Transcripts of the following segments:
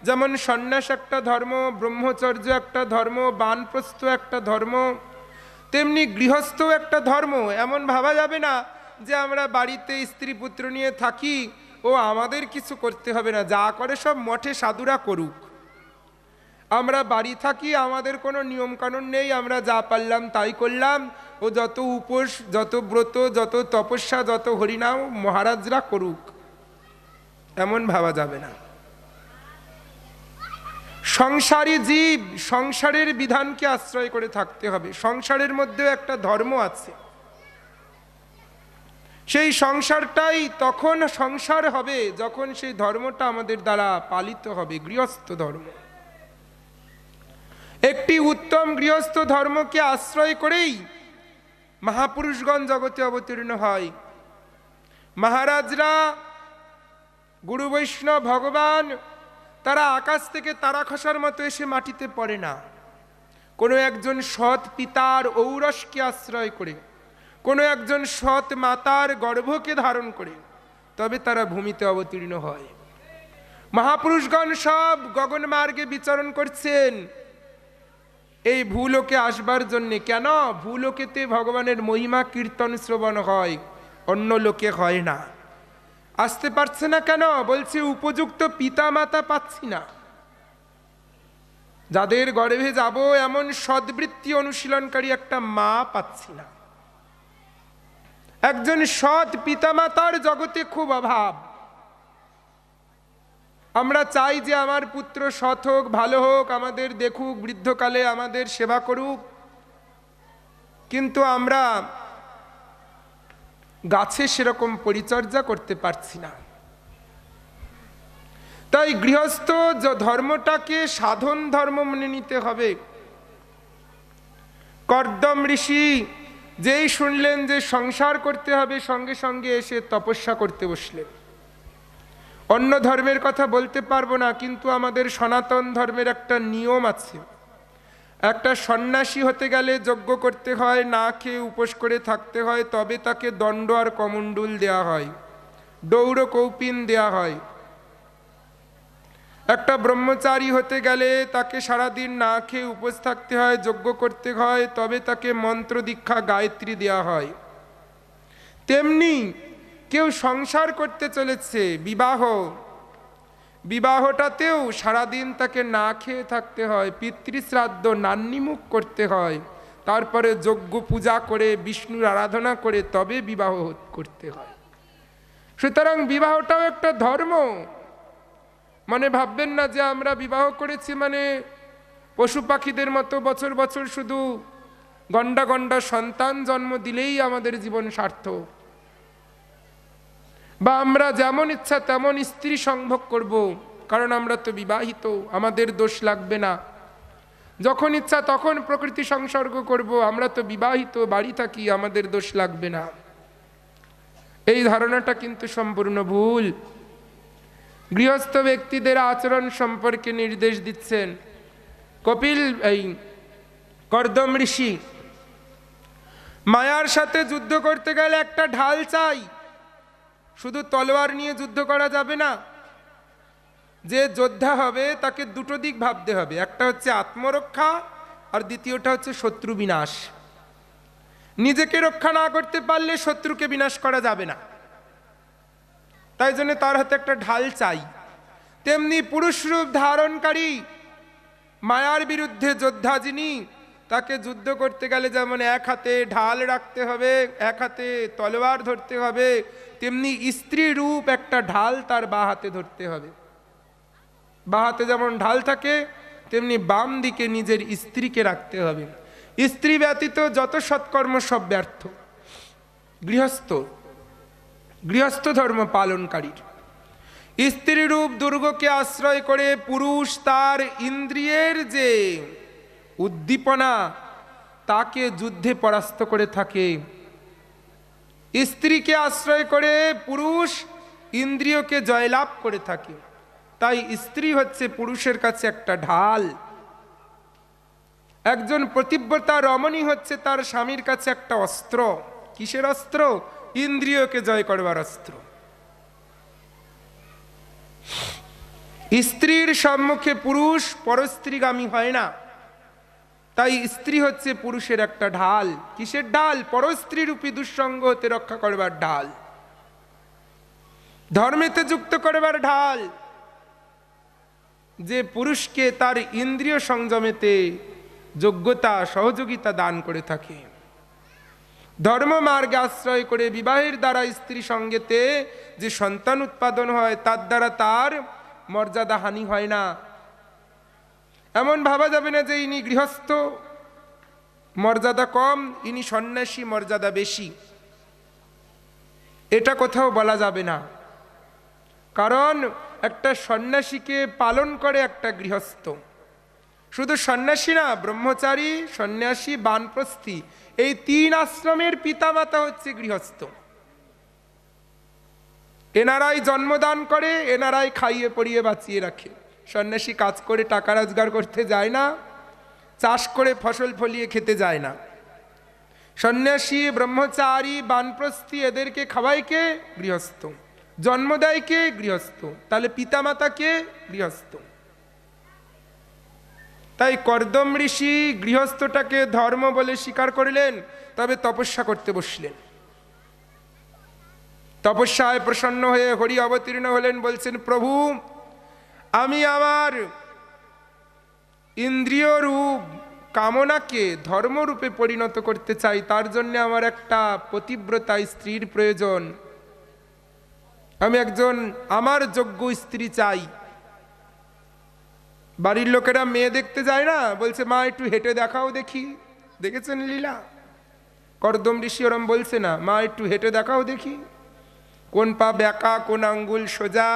যেমন সন্ন্যাস একটা ধর্ম, ব্রহ্মচর্য একটা ধর্ম, বানপ্রস্থ একটা ধর্ম, তেমনি গৃহস্থ একটা ধর্ম। এমন ভাবা যাবে না যে আমরা বাড়িতে স্ত্রী পুত্র নিয়ে থাকি, ও আমাদের কিছু করতে হবে না, যা করে সব মঠে সাধুরা করুক। আমরা বাড়ি থাকি, আমাদের কোনো নিয়মকানুন নেই, আমরা যা পারলাম তাই করলাম। ও যত উপোস, যত ব্রত, যত তপস্যা, যত হরিনাম মহারাজরা করুক, এমন ভাবা যাবে না। সংসারী জীব, সংসারের বিধানকে আশ্রয় করে থাকতে হবে। সংসারের মধ্যেও একটা ধর্ম আছে, সেই সংসারটাই তখন সংসার হবে যখন সেই ধর্মটা আমাদের দ্বারা পালিত হবে, গৃহস্থ ধর্ম। একটি উত্তম গৃহস্থ ধর্মকে আশ্রয় করেই মহাপুরুষগণ জগতে অবতীর্ণ হয়। মহারাজরা, গুরু বৈষ্ণব, ভগবান, তারা আকাশ থেকে তারা খসার মতো এসে মাটিতে পড়ে না। কোনো একজন সৎ পিতার ঔরসকে আশ্রয় করে, কোনো একজন সৎ মাতার গর্ভকে ধারণ করে তবে তারা ভূমিতে অবতীর্ণ হয়। মহাপুরুষগণ সব গগন মার্গে বিচরণ করছেন এই ভূলোকে আসবার জন্যে। কেন? ভূলোকেতে ভগবানের মহিমা কীর্তন শ্রবণ হয়, অন্য লোকে হয় না। আসতে পারছে না কেন? বলছে উপযুক্ত পিতা মাতা পাচ্ছি না, যাদের গর্ভে যাব এমন সদ্বৃত্তি অনুশীলনকারী একটা মা পাচ্ছি না। একজন সৎ পিতামাতার জগতে খুব অভাব। আমরা চাই যে আমার পুত্র সৎ হোক, ভালো হোক, আমাদের দেখুক, বৃদ্ধকালে আমাদের সেবা করুক, কিন্তু আমরা গাছে সেরকম পরিচর্যা করতে পারছি না। তাই গৃহস্থ ধর্মটাকে সাধন ধর্ম মনে নিতে হবে। কর্দম ঋষি যেই শুনলেন যে সংসার করতে হবে, সঙ্গে সঙ্গে এসে তপস্যা করতে বসলেন। অন্য ধর্মের কথা বলতে পারবো না, কিন্তু আমাদের সনাতন ধর্মের একটা নিয়ম আছে। একটা সন্ন্যাসী হতে গেলে যজ্ঞ করতে হয়, না খেয়ে উপোস করে থাকতে হয়, তবে তাকে দণ্ড আর কমণ্ডুল দেয়া হয়, দৌড় কৌপিন দেয়া হয়। একটা ব্রহ্মচারী হতে গেলে তাকে সারাদিন না খেয়ে উপোস থাকতে হয়, যজ্ঞ করতে হয়, তবে তাকে মন্ত্র দীক্ষা গায়ত্রী দেওয়া হয়। তেমনি কেউ সংসার করতে চলেছে, বিবাহটাতেও সারাদিন তাকে না খেয়ে থাকতে হয়, পিতৃশ্রাদ্ধ নান্নিমুখ করতে হয়, তারপরে যজ্ঞ পূজা করে বিষ্ণুর আরাধনা করে তবে বিবাহ করতে হয়। সুতরাং বিবাহটাও একটা ধর্ম। মানে ভাববেন না যে আমরা বিবাহ করেছি মানে পশু পাখিদের মতো বছর বছর শুধু গন্ডা গন্ডা সন্তান জন্ম দিলেই আমাদের জীবন সার্থক, বা আমরা যেমন ইচ্ছা তেমন স্ত্রী সংভোগ করব, কারণ আমরা তো বিবাহিত, আমাদের দোষ লাগবে না। যখন ইচ্ছা তখন প্রকৃতি সংসর্গ করব, আমরা তো বিবাহিত, বাড়ি থাকি, আমাদের দোষ লাগবে না। এই ধারণাটা কিন্তু সম্পূর্ণ ভুল। গৃহস্থ ব্যক্তিদের আচরণ সম্পর্কে নির্দেশ দিচ্ছেন কর্দম ঋষি। মায়ার সাথে যুদ্ধ করতে গেলে একটা ঢাল চাই, শুধু তলোয়ার নিয়ে যুদ্ধ করা যাবে না। যে যোদ্ধা হবে তাকে দুটো দিক ভাবতে হবে, একটা হচ্ছে আত্মরক্ষা আর দ্বিতীয়টা হচ্ছে শত্রু বিনাশ। নিজেকে রক্ষা না করতে পারলে শত্রুকে বিনাশ করা যাবে না, তাই জন্য তার হাতে একটা ঢাল চাই। তেমনি পুরুষ রূপ ধারণকারী মায়ার বিরুদ্ধে যোদ্ধা যিনি, তাকে যুদ্ধ করতে গেলে যেমন এক হাতে ঢাল রাখতে হবে, এক হাতে তলোয়ার ধরতে হবে, তেমনি স্ত্রী রূপ একটা ঢাল তার বাঁ হাতে ধরতে হবে। বাঁ হাতে যেমন ঢাল থাকে তেমনি বাম দিকে নিজের স্ত্রীকে রাখতে হবে। স্ত্রী ব্যতীত যত সৎকর্ম সব ব্যর্থ। গৃহস্থ ধর্ম পালনকারীর স্ত্রী রূপ দুর্গকে আশ্রয় করে পুরুষ তার ইন্দ্রিয়ের যে উদ্দীপনা তাকে যুদ্ধে পরাস্ত করে থাকে। স্ত্রীকে আশ্রয় করে পুরুষ ইন্দ্রিয়কে জয়লাভ করে থাকে। তাই স্ত্রী হচ্ছে পুরুষের কাছে একটা ঢাল। একজন পতিব্রতা রমণী হচ্ছে তার স্বামীর কাছে একটা অস্ত্র। কিসের অস্ত্র? ইন্দ্রিয়কে জয় করবার অস্ত্র। স্ত্রীর সম্মুখে পুরুষ পরস্ত্রীগামী হয় না, তাই স্ত্রী হচ্ছে পুরুষের একটা ঢাল। কিসের ঢাল? পরস্ত্রী রূপী দুঃসঙ্গ হতে রক্ষা করবার ঢাল, ধর্মেতে যুক্ত করবার ঢাল, যে পুরুষকে তার ইন্দ্রিয় সংযমেতে যোগ্যতা সহযোগিতা দান করে থাকে। ধর্ম মার্গে আশ্রয় করে বিবাহের দ্বারা স্ত্রী সঙ্গেতে যে সন্তান উৎপাদন হয়, তার দ্বারা তার মর্যাদা হানি হয় না। এমন ভাবা যাবে না যে ইনি গৃহস্থ, মর্যাদা কম, ইনি সন্ন্যাসী, মর্যাদা বেশি। এটা কোথাও বলা যাবে না, কারণ একটা সন্ন্যাসীকে পালন করে একটা গৃহস্থ। শুধু সন্ন্যাসী না, ব্রহ্মচারী, সন্ন্যাসী, বানপ্রস্থী, এই তিন আশ্রমের পিতামাতা হচ্ছে গৃহস্থ। এনারাই জন্মদান করে, এনারাই খাইয়ে পরিয়ে বাঁচিয়ে রাখে। সন্ন্যাসী কাজ করে টাকা রোজগার করতে যায় না, চাষ করে ফসল ফলিয়ে খেতে যায় না। সন্ন্যাসী, ব্রহ্মচারী, বানপ্রস্থী, এদেরকে খাওয়ায় কে? গৃহস্থ। জন্ম দেয় কে? গৃহস্থ। তাহলে পিতামাতা কে? গৃহস্থ। তাই কর্দম ঋষি গৃহস্থটাকে ধর্ম বলে স্বীকার করলেন, তবে তপস্যা করতে বসলেন। তপস্যায় প্রসন্ন হয়ে হরি অবতীর্ণ হলেন, বলছেন, প্রভু, আমি আমার ইন্দ্রিয় রূপ কামনাকে ধর্মরূপে পরিণত করতে চাই, তার জন্য আমার একটা পতিব্রতা স্ত্রীর প্রয়োজন। আমি একজন আমার যোগ্য স্ত্রী চাই। বাড়ির লোকেরা মেয়ে দেখতে যায় না, বলছে, মা একটু হেঁটে দেখাও দেখি। দেখেছেন লীলা? কর্দম ঋষি ওরম বলছে না, মা একটু হেঁটে দেখাও দেখি, কোন পা ব্যাকা, কোন আঙ্গুল সোজা।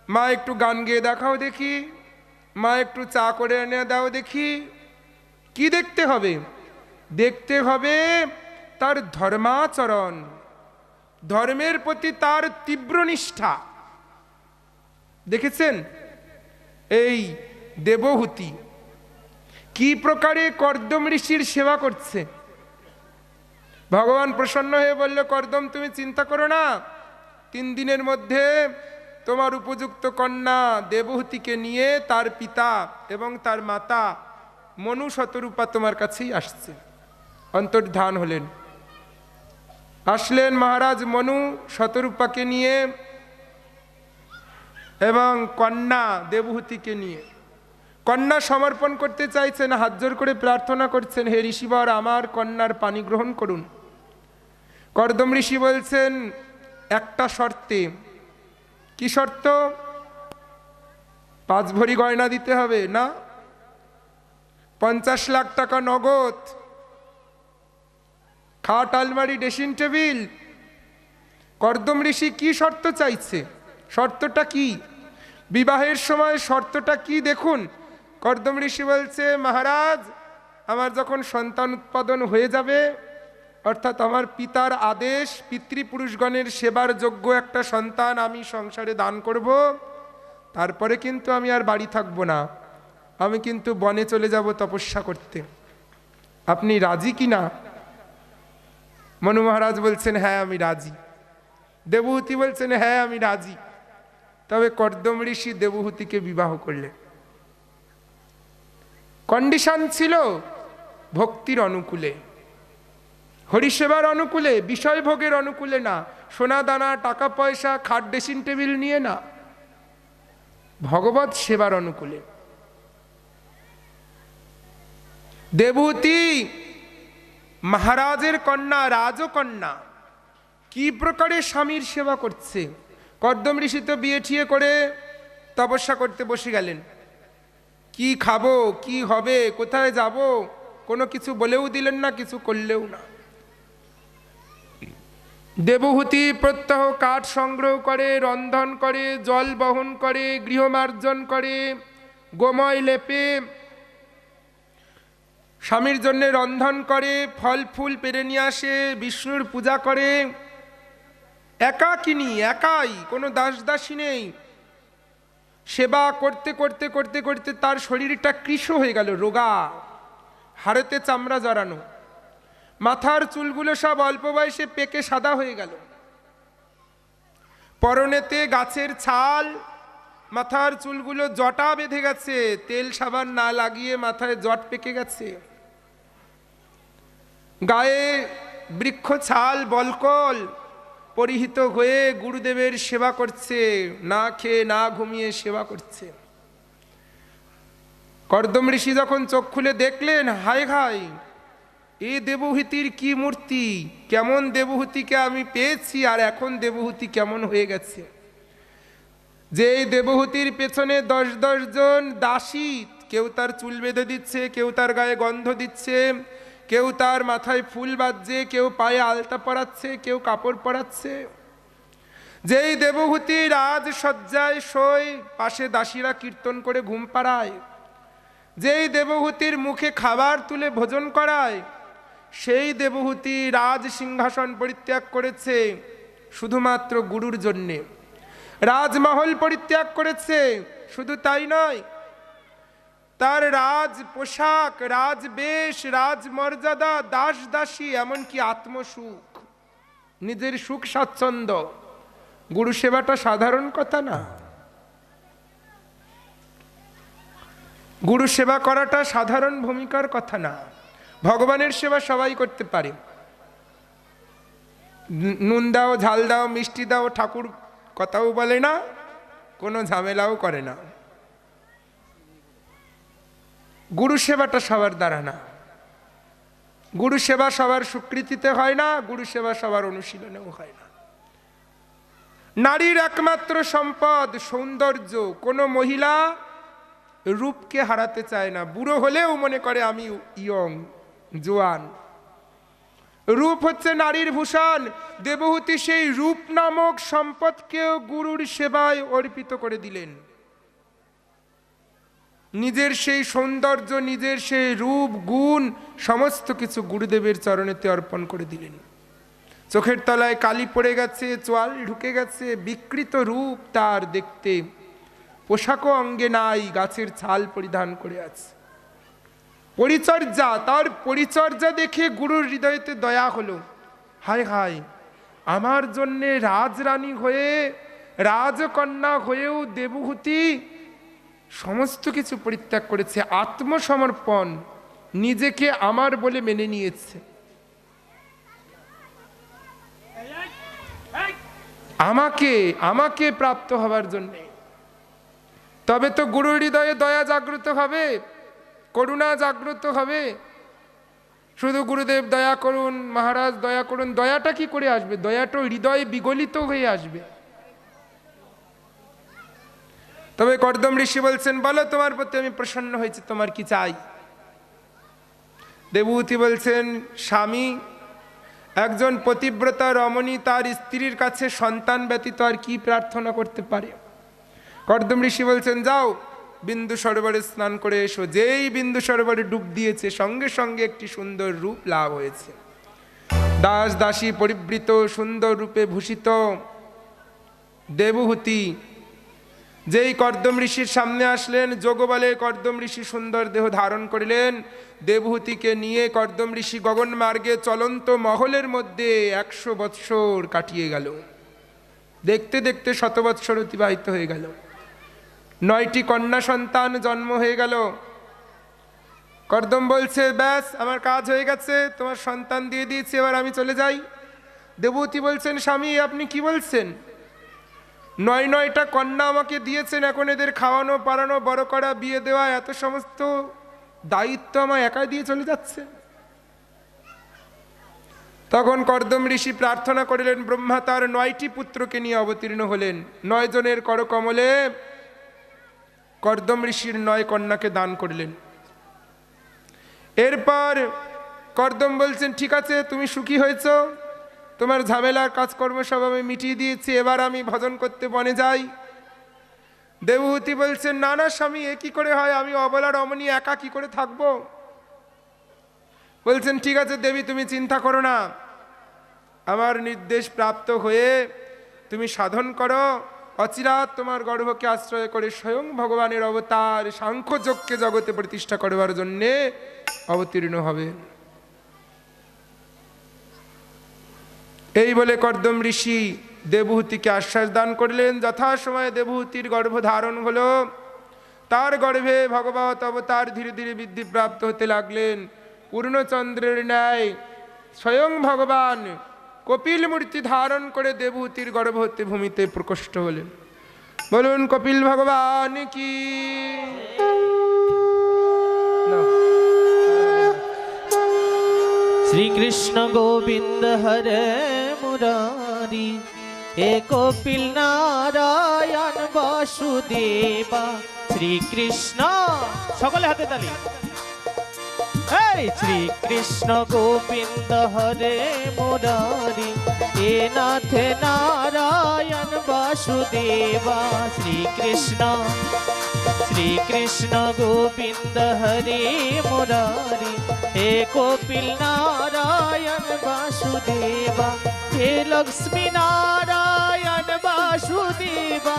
মা একটু গান গেয়ে দেখাও দেখি, মা একটু চা করে এনে দাও দেখি। কি দেখতে হবে? দেখতে হবে তার ধর্মাচরণ, ধর্মের প্রতি তার তীব্র নিষ্ঠা। দেখেছেন এই দেবহূতি কি প্রকারে কর্দম ঋষির সেবা করছে। ভগবান প্রসন্ন হয়ে বলল, কর্দম, তুমি চিন্তা করো না, 3 দিনের মধ্যে তোমার উপযুক্ত কন্যা দেবহূতিকে নিয়ে তার পিতা এবং তার মাতা মনু শতরূপা তোমার কাছেই আসছে। অন্তর্ধান হলেন, আসলেন মহারাজ মনু শতরূপাকে নিয়ে এবং কন্যা দেবহূতিকে নিয়ে। কন্যা সমর্পণ করতে চাইছেন, হাত জোর করে প্রার্থনা করছেন, হে ঋষিবর, আমার কন্যার পানি গ্রহণ করুন। কর্দম ঋষি বলছেন, একটা শর্তে। কি শর্ত? 5 ভরি গয়না দিতে হবে না, 50 লাখ টাকা নগদ, খাট, আলমারি, ড্রেসিং টেবিল। কর্দম ঋষি কি শর্ত চাইছে? শর্তটা কি? বিবাহের সময় শর্তটা কি দেখুন। কর্দম ঋষি বলছে, মহারাজ, আমার যখন সন্তান উৎপাদন হয়ে যাবে, অর্থাৎ আমার পিতার আদেশ, পিতৃপুরুষগণের সেবার যোগ্য একটা সন্তান আমি সংসারে দান করব, তারপরে কিন্তু আমি আর বাড়ি থাকবো না, আমি কিন্তু বনে চলে যাব তপস্যা করতে। আপনি রাজি কি না? মনু মহারাজ বলছেন, হ্যাঁ আমি রাজি। দেবহূতি বলছেন, হ্যাঁ আমি রাজি। তবে কর্দম ঋষি দেবহূতিকে বিবাহ করলেন। কন্ডিশন ছিল ভক্তির অনুকূলে, হরিসেবার অনুকূলে, বিষয় ভোগের অনুকূলে না, সোনা দানা, টাকা পয়সা, খাট, ড্রেসিং টেবিল নিয়ে না, ভগবত সেবার অনুকূলে। দেবহূতি মহারাজের কন্যা, রাজকন্যা, কি প্রকারে স্বামীর সেবা করছে। কর্দম ঋষি তো বিয়ে ঠিয়ে করে তপস্যা করতে বসে গেলেন। কি খাবো, কি হবে, কোথায় যাব, কোনো কিছু বলেও দিলেন না, কিছু করলেও না। দেবহূতি প্রত্যহ কাঠ সংগ্রহ করে, রন্ধন করে, জল বহন করে, গৃহমার্জন করে, গোময় লেপে স্বামীর জন্য রন্ধন করে, ফল ফুল পেরে নিয়ে আসে, বিষ্ণুর পূজা করে। একাকিনী, একাই, কোনো দাস দাসী নেই। সেবা করতে করতে করতে করতে তার শরীরটা কৃশ হয়ে গেল, রোগা, হাড়েতে চামড়া জড়ানো, মাথার চুলগুলো সব অল্প বয়সে পেকে সাদা হয়ে গেল। পরনেতে গাছের ছাল, মাথার চুলগুলো জটা বেঁধে গেছে, তেল সাবান না লাগিয়ে মাথায় জট পেকে গেছে, গায়ে বৃক্ষ ছাল বলকল পরিহিত হয়ে গুরুদেবের সেবা করছে, না খেয়ে না ঘুমিয়ে সেবা করছে। কর্দম ঋষি যখন চোখ খুলে দেখলেন, হায় হায়, এই দেবহূতির কি মূর্তি, কেমন দেবহূতিকে আমি পেয়েছি, আর এখন দেবহূতি কেমন হয়ে গেছে। যে এই দেবহূতির পেছনে 10 জন দাসী, কেউ তার চুল বেঁধে দিচ্ছে, কেউ তার গায়ে গন্ধ দিচ্ছে, কেউ তার মাথায় ফুল বাজছে, কেউ পায়ে আলতা পরাচ্ছে, কেউ কাপড় পরাচ্ছে। যেই দেবহূতি রাজসজ্জায় শোয়, পাশে দাসীরা কীর্তন করে ঘুম পাড়ায়। যেই দেবহূতির মুখে খাবার তুলে ভোজন করায়, সেই দেবহূতি রাজ সিংহাসন পরিত্যাগ করেছে শুধুমাত্র গুরুর জন্যে। রাজমহল পরিত্যাগ করেছে, শুধু তাই নয়, তার রাজ পোশাক, রাজবেশ, রাজমর্যাদা, দাস দাসী, এমনকি আত্মসুখ, নিজের সুখ স্বাচ্ছন্দ্য। গুরু সেবাটা সাধারণ কথা না। গুরু সেবা করাটা সাধারণ ভূমিকার কথা না। ভগবানের সেবা সবাই করতে পারে। নুন দাও, ঝাল দাও, মিষ্টি দাও, ঠাকুর কথাও বলে না, কোনো ঝামেলাও করে না। গুরু সেবাটা সবার দ্বারা না। গুরু সেবা সবার স্বীকৃতিতে হয় না, গুরু সেবা সবার অনুশীলনেও হয় না। নারীর একমাত্র সম্পদ সৌন্দর্য। কোনো মহিলা রূপকে হারাতে চায় না, বুড়ো হলেও মনে করে আমি ইয়ং, জোয়ান। রূপ হচ্ছে নারীর ভূষণ। দেবহূতি সেই রূপ নামক সম্পদকেও গুরুর সেবায় অর্পিত করে দিলেন। নিজের সেই সৌন্দর্য, নিজের সেই রূপ গুণ সমস্ত কিছু গুরুদেবের চরণেতে অর্পণ করে দিলেন। চোখের তলায় কালি পড়ে গেছে, চোয়াল ঢুকে গেছে, বিকৃত রূপ তার দেখতে, পোশাকও অঙ্গে নাই, গাছের ছাল পরিধান করে আছে। পরিচর্যা, তার পরিচর্যা দেখে গুরুর হৃদয়তে দয়া হলো। হায় হায়, আমার জন্যে রাজরানী হয়ে, রাজকন্যা হয়েও দেবহূতি সমস্ত কিছু পরিত্যাগ করেছে, আত্মসমর্পণ, নিজেকে আমার বলে মেনে নিয়েছে। আমাকে প্রাপ্ত হবার জন্যে। তবে তো গুরুর হৃদয়ে দয়া জাগ্রত হবে, করুণা জাগ্রত হবে। শুধু গুরুদেব দয়া করুন, মহারাজ দয়া করুন, দয়াটা কি করে আসবে? দয়াটা হৃদয়ে বিগলিত হয়ে আসবে। তবে কর্দম ঋষি বলছেন, বলো তোমার প্রতি আমি প্রসন্ন হয়েছি, তোমার কি চাই? দেবহূতি বলছেন, স্বামী, একজন পতিব্রতা রমণী তার স্ত্রীর কাছে সন্তান ব্যতীত আর কি প্রার্থনা করতে পারে? কর্দম ঋষি বলছেন, যাও বিন্দু সরোবরে স্নান করে এসো। যেই বিন্দু সরোবরে ডুব দিয়েছে, সঙ্গে সঙ্গে একটি সুন্দর রূপ লাভ হয়েছে। দাস দাসী পরিবৃত, সুন্দর রূপে ভূষিত দেবহূতি যেই কর্দম ঋষির সামনে আসলেন, যোগবলে কর্দম ঋষি সুন্দর দেহ ধারণ করিলেন। দেবহূতিকে নিয়ে কর্দম ঋষি গগন মার্গে চলন্ত মহলের মধ্যে 100 বৎসর কাটিয়ে গেল। দেখতে দেখতে 100 বৎসর অতিবাহিত হয়ে গেল। 9টি কন্যা সন্তান জন্ম হয়ে গেল। কর্দম বলছে, ব্যাস আমার কাজ হয়ে গেছে, তোমার সন্তান দিয়ে দিয়েছি, এবার আমি চলে যাই। দেবহূতি বলছেন, স্বামী আপনি কি বলছেন? 9টা কন্যা আমাকে দিয়েছেন, এখন এদের খাওয়ানো, পাড়ানো, বড় করা, বিয়ে দেওয়া, এত সমস্ত দায়িত্ব আমায় একাই দিয়ে চলে যাচ্ছে। তখন কর্দম ঋষি প্রার্থনা করিলেন, ব্রহ্মা তার 9টি পুত্রকে নিয়ে অবতীর্ণ হলেন। 9 জনের করকমলে কর্দম ঋষির 9 কন্যাকে দান করিলেন। এরপর কর্দম বলছেন, ঠিক আছে, তুমি সুখী হয়েছ, তোমার ঝামেলার কাজকর্ম সব আমি মিটিয়ে দিয়েছি, এবার আমি ভজন করতে বনে যাই। দেবহূতি বলছেন, না না স্বামী, এ কি করে হয়? আমি অবলা রমণী একা কি করে থাকবো? বলছেন, ঠিক আছে দেবী, তুমি চিন্তা করো না, আমার নির্দেশ প্রাপ্ত হয়ে তুমি সাধন করো, অচিরাৎ তোমার গর্ভকে আশ্রয় করে স্বয়ং ভগবানের অবতার সাংখ্যযোগকে জগতে প্রতিষ্ঠা করবার জন্যে অবতীর্ণ হবে। এই বলে কর্দম ঋষি দেবহূতিকে আশ্বাস দান করলেন। যথাসময়ে দেবহূতির গর্ভ ধারণ হলো, তার গর্ভে ভগবত অবতার ধীরে ধীরে বৃদ্ধি প্রাপ্ত হতে লাগলেন। পূর্ণচন্দ্রের ন্যায় স্বয়ং ভগবান কপিল মূর্তি ধারণ করে দেবহূতির গর্ভ হতে ভূমিতে প্রকষ্ট হলেন। বলুন কপিল ভগবান কি। শ্রীকৃষ্ণ গোবিন্দ হরে মুরারি, হে কপিল নারায়ণ বাসুদেবা। শ্রীকৃষ্ণ, সকলে হাতে তালি। শ্রীকৃষ্ণ গোবিন্দ হরে মুরারি, হে নাথ নারায়ণ বাসুদেবা। শ্রীকৃষ্ণ শ্রীকৃষ্ণ গোবিন্দ হরে মুরারি, হে কপিল নারায়ণ বাসুদেবা। হে লক্ষ্মী নারায়ণ বাসুদেবা,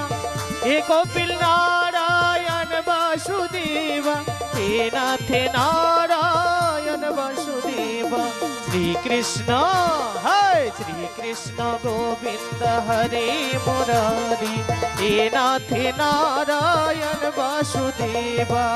হে কপিল নারায়ণ বাসুদেবা। হে নাথ নারায়ণ বাসুদেবা। শ্রীকৃষ্ণ শ্রীকৃষ্ণ গোবিন্দ হরে মুরারি, হে নাথ নারায়ণ বাসুদেবা।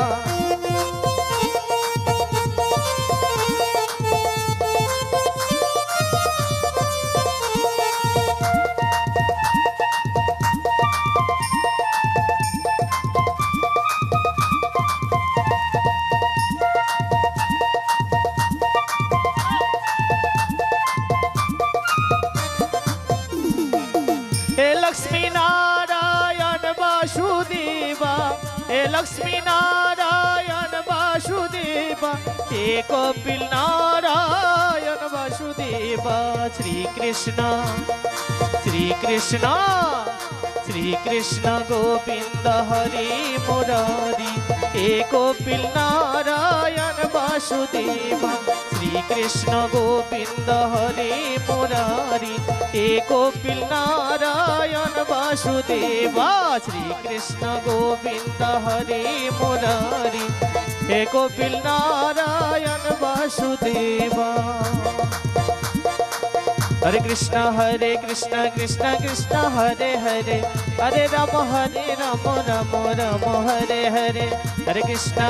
लक्ष्मी नारायण वासुदेवा, हे लक्ष्मी नारायण वासुदेवा। हे कपिल नारायण वासुदेवा। श्री कृष्ण श्रीकृष्ण गोविंद हरे मुरारी, हे कपिल नारायण वासुदेवा। श्रीकृष्ण गोविंद हरे मुरारी, हे कपिल नारायण वासुदेवा। श्रीकृष्ण गोविंद हरे मुरारी, हे कपिल नारायण वासुदेवा। हरे कृष्ण कृष्ण कृष्ण हरे हरे, हरे राम राम राम हरे हरे। हरे कृष्ण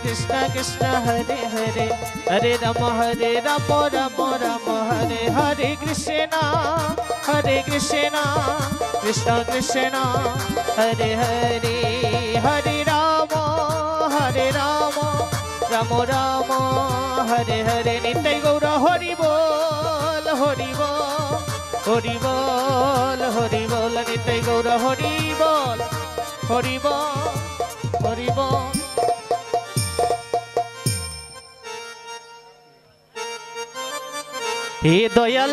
कृष्ण कृष्ण हरे हरे, हरे राम राम राम हरे हरे। कृष्ण कृष्ण कृष्ण हरे हरे, हरे राम राम राम हरे हरे। नित्य गौर हरि बोल हरि बोल हरि बोल हरि बोल। नित्य गौर हरि बोल हरि बोल हरि बोल। हे दयाल